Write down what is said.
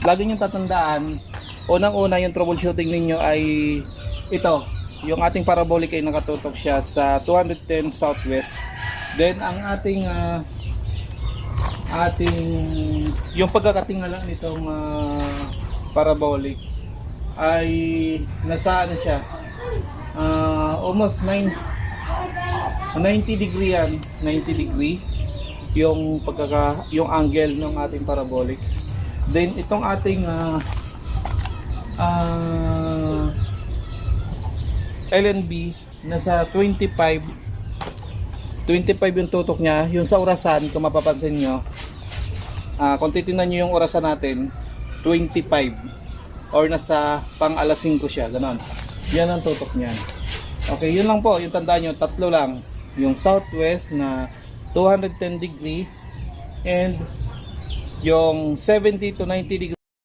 lagi nyo tatandaan, unang-una yung troubleshooting ninyo ay ito, yung ating parabolic ay nakatutok siya sa 210 southwest. Then ang ating yung pagkakatingala nitong parabolic ay nasa ano siya, almost 90 degree yan, 90 degree yung yung angle ng ating parabolic. Then itong ating LNB nasa 25 yung tutok niya. Yung sa orasan, kung mapapansin nyo, kung titignan nyo yung orasan natin, 25 or nasa pang alas 5 siya, ganon. Yan ang tutok niya. Okay, yun lang po, yung tandaan nyo, tatlo lang. Yung southwest na 210 degree and yung 70 to 90 degree